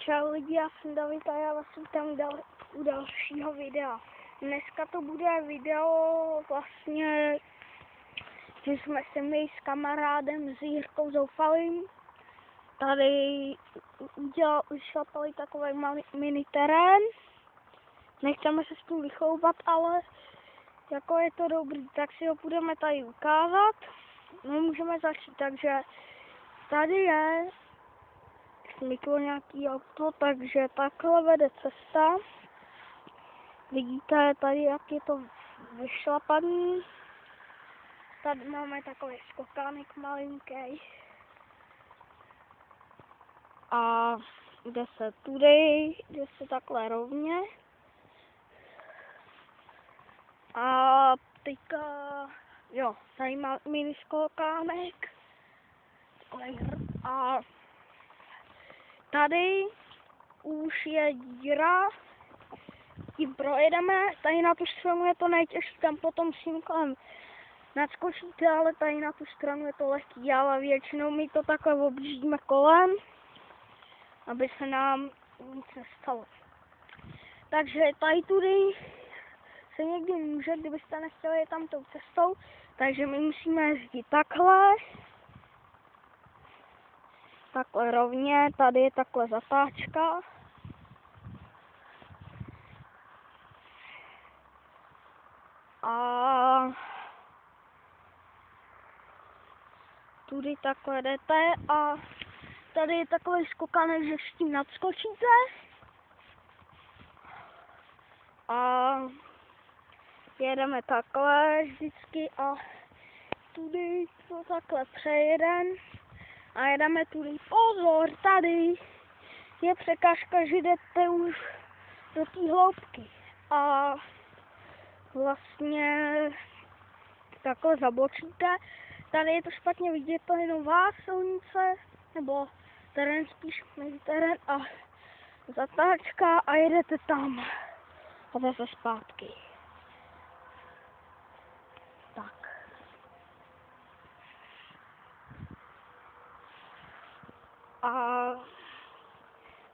Čau lidi, já jsem David a já vás vítám u dalšího videa. Dneska to bude video vlastně, že jsme se my s kamarádem, s Jirkou Zoufalým, tady ušlapali takový malý mini terén. Nechceme se spolu vychoupat, ale jako je to dobrý, tak si ho budeme tady ukázat. No, můžeme začít, takže tady je smyklo nějaký auto, takže takhle vede cesta. Vidíte tady, jak je to vyšlapaný. Tady máme takový skokánek malinký. A jde se tudy, jde se takhle rovně. A teďka, jo, tady má mini skokánek. A tady už je díra, tím projedeme, tady na tu stranu je to nejtěžší, tam potom s tím kolem nadskočíte, ale tady na tu stranu je to lehký, ale většinou my to takhle objíždíme kolem, aby se nám nic nestalo. Takže tady tudy se někdy může, kdybyste nechtěli jít tam tou cestou, takže my musíme jezdit takhle rovně, tady je takhle zatáčka. A tudy takhle jdete a tady je takový skokanek, že s tím nadskočíte. A jedeme takhle vždycky a tudy to takhle přejedem a jedeme tudy. Pozor, tady je překážka, že jdete už do té hloubky a vlastně takhle zabočíte. Tady je to špatně vidět, to je nová silnice, nebo terén spíš mezi terén a zatáčka a jedete tam a zase zpátky. Tak. A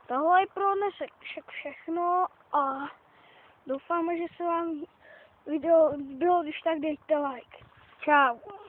tohle je pro dnešek všechno a doufáme, že se vám video líbilo, když tak dejte like. Čau.